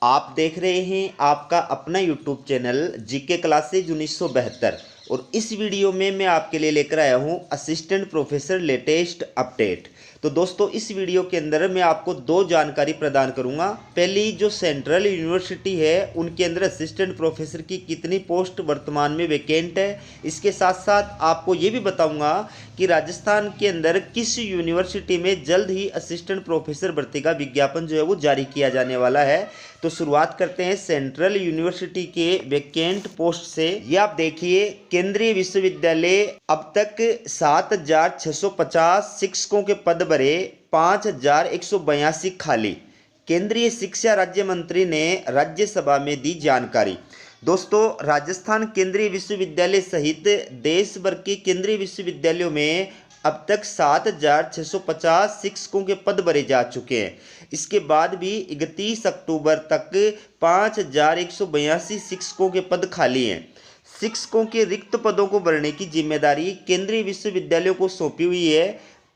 आप देख रहे हैं आपका अपना यूट्यूब चैनल जीके क्लासेज 1972 और इस वीडियो में मैं आपके लिए लेकर आया हूं असिस्टेंट प्रोफेसर लेटेस्ट अपडेट। तो दोस्तों इस वीडियो के अंदर मैं आपको दो जानकारी प्रदान करूंगा। पहली जो सेंट्रल यूनिवर्सिटी है उनके अंदर असिस्टेंट प्रोफेसर की कितनी पोस्ट वर्तमान में वैकेंट है, इसके साथ साथ आपको ये भी बताऊंगा कि राजस्थान के अंदर किस यूनिवर्सिटी में जल्द ही असिस्टेंट प्रोफेसर भर्ती का विज्ञापन जो है वो जारी किया जाने वाला है। तो शुरुआत करते हैं सेंट्रल यूनिवर्सिटी के वैकेंट पोस्ट से। ये आप देखिए, केंद्रीय विश्वविद्यालय अब तक 7,650 शिक्षकों के पद भरे, 5,182 खाली। केंद्रीय शिक्षा राज्य मंत्री ने राज्यसभा में दी जानकारी। दोस्तों राजस्थान केंद्रीय विश्वविद्यालय सहित देश भर के केंद्रीय विश्वविद्यालयों में अब तक 7,650 शिक्षकों के पद भरे जा चुके हैं। इसके बाद भी 31 अक्टूबर तक 5,182 शिक्षकों के पद खाली हैं। शिक्षकों के रिक्त पदों को भरने की जिम्मेदारी केंद्रीय विश्वविद्यालयों को सौंपी हुई है।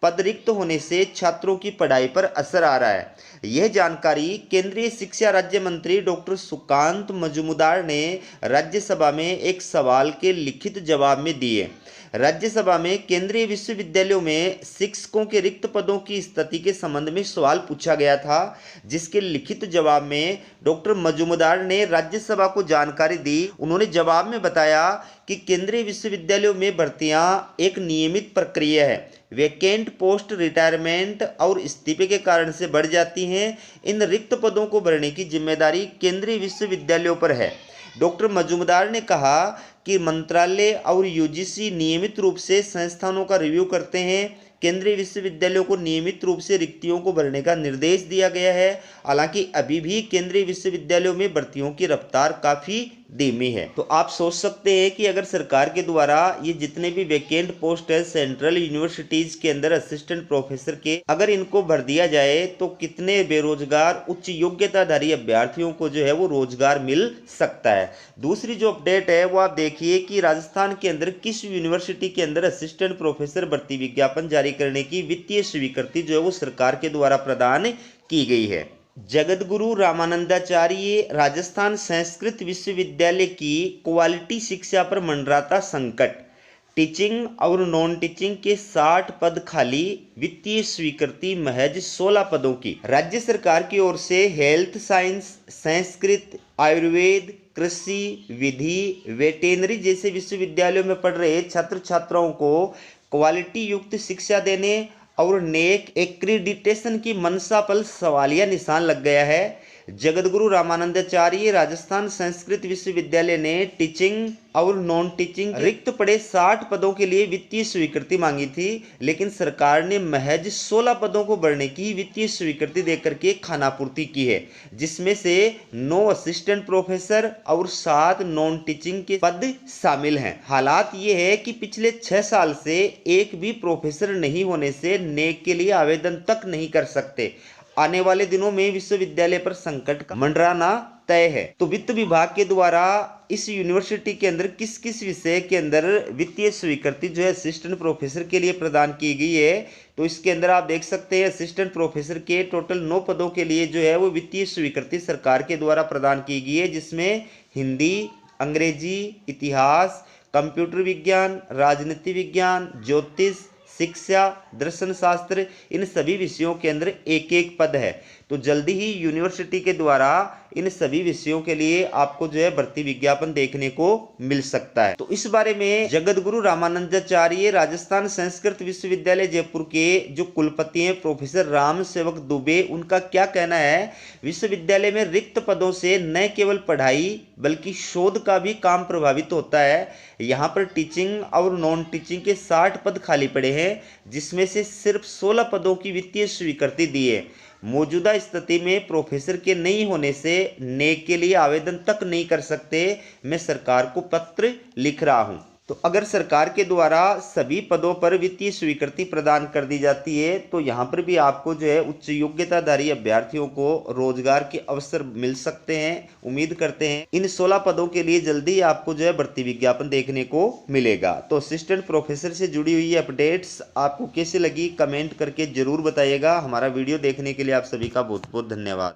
पद रिक्त होने से छात्रों की पढ़ाई पर असर आ रहा है। यह जानकारी केंद्रीय शिक्षा राज्य मंत्री डॉक्टर सुकांत मजूमदार ने राज्यसभा में एक सवाल के लिखित जवाब में दी है। राज्यसभा में केंद्रीय विश्वविद्यालयों में शिक्षकों के रिक्त पदों की स्थिति के संबंध में सवाल पूछा गया था, जिसके लिखित जवाब में डॉक्टर मजूमदार ने राज्यसभा को जानकारी दी। उन्होंने जवाब में बताया कि केंद्रीय विश्वविद्यालयों में भर्तियां एक नियमित प्रक्रिया है। वैकेंट पोस्ट रिटायरमेंट और इस्तीफे के कारण से बढ़ जाती हैं। इन रिक्त पदों को भरने की जिम्मेदारी केंद्रीय विश्वविद्यालयों पर है। डॉक्टर मजूमदार ने कहा कि मंत्रालय और यूजीसी नियमित रूप से संस्थानों का रिव्यू करते हैं। केंद्रीय विश्वविद्यालयों को नियमित रूप से रिक्तियों को भरने का निर्देश दिया गया है। हालांकि अभी भी केंद्रीय विश्वविद्यालयों में भर्तियों की रफ्तार काफ़ी धीमी है। तो आप सोच सकते हैं कि अगर सरकार के द्वारा ये जितने भी वैकेंट पोस्ट है सेंट्रल यूनिवर्सिटीज़ के अंदर असिस्टेंट प्रोफेसर के, अगर इनको भर दिया जाए तो कितने बेरोजगार उच्च योग्यताधारी अभ्यर्थियों को जो है वो रोजगार मिल सकता है। दूसरी जो अपडेट है वो आप देखिए कि राजस्थान के अंदर किस यूनिवर्सिटी के अंदर असिस्टेंट प्रोफेसर भर्ती विज्ञापन जारी करने की वित्तीय स्वीकृति जो है वो सरकार के द्वारा प्रदान की गई है। जगतगुरु रामानंदाचार्य राजस्थान संस्कृत विश्वविद्यालय की क्वालिटी शिक्षा पर मंडराता संकट। टीचिंग और नॉन टीचिंग के 60 पद खाली, वित्तीय स्वीकृति महज 16 पदों की। राज्य सरकार की ओर से हेल्थ साइंस, संस्कृत, आयुर्वेद, कृषि, विधि, वेटेनरी जैसे विश्वविद्यालयों में पढ़ रहे छात्र छात्राओं को क्वालिटी युक्त शिक्षा देने और नेक एक्रीडिटेशन की मंशा पर सवालिया निशान लग गया है। जगतगुरु रामानंदाचार्य राजस्थान संस्कृत विश्वविद्यालय ने टीचिंग और नॉन टीचिंग रिक्त पड़े 60 पदों के लिए वित्तीय स्वीकृति मांगी थी, लेकिन सरकार ने महज 16 पदों को भरने की वित्तीय स्वीकृति देकर के खानापूर्ति की है, जिसमें से 9 असिस्टेंट प्रोफेसर और 7 नॉन टीचिंग के पद शामिल हैं। हालात ये है कि पिछले 6 साल से एक भी प्रोफेसर नहीं होने से नेक के लिए आवेदन तक नहीं कर सकते। आने वाले दिनों में विश्वविद्यालय पर संकट का मंडराना तय है। तो वित्त विभाग के द्वारा इस यूनिवर्सिटी के अंदर किस किस विषय के अंदर वित्तीय स्वीकृति जो है असिस्टेंट प्रोफेसर के लिए प्रदान की गई है, तो इसके अंदर आप देख सकते हैं असिस्टेंट प्रोफेसर के टोटल 9 पदों के लिए जो है वो वित्तीय स्वीकृति सरकार के द्वारा प्रदान की गई है, जिसमें हिंदी, अंग्रेजी, इतिहास, कंप्यूटर विज्ञान, राजनीति विज्ञान, ज्योतिष, शिक्षा, दर्शन शास्त्र, इन सभी विषयों के अंदर एक एक पद है। तो जल्दी ही यूनिवर्सिटी के द्वारा इन सभी विषयों के लिए आपको जो है भर्ती विज्ञापन देखने को मिल सकता है। तो इस बारे में जगतगुरु रामानंदाचार्य राजस्थान संस्कृत विश्वविद्यालय जयपुर के जो कुलपति हैं प्रोफेसर राम सेवक दुबे, उनका क्या कहना है। विश्वविद्यालय में रिक्त पदों से न केवल पढ़ाई बल्कि शोध का भी काम प्रभावित होता है। यहाँ पर टीचिंग और नॉन टीचिंग के 60 पद खाली पड़े हैं, जिसमें से सिर्फ 16 पदों की वित्तीय स्वीकृति दी है। मौजूदा स्थिति में प्रोफेसर के नहीं होने से नेक के लिए आवेदन तक नहीं कर सकते। मैं सरकार को पत्र लिख रहा हूं। तो अगर सरकार के द्वारा सभी पदों पर वित्तीय स्वीकृति प्रदान कर दी जाती है तो यहाँ पर भी आपको जो है उच्च योग्यताधारी अभ्यर्थियों को रोजगार के अवसर मिल सकते हैं। उम्मीद करते हैं इन 16 पदों के लिए जल्दी आपको जो है भर्ती विज्ञापन देखने को मिलेगा। तो असिस्टेंट प्रोफेसर से जुड़ी हुई अपडेट्स आपको कैसे लगी कमेंट करके जरूर बताइएगा। हमारा वीडियो देखने के लिए आप सभी का बहुत बहुत धन्यवाद।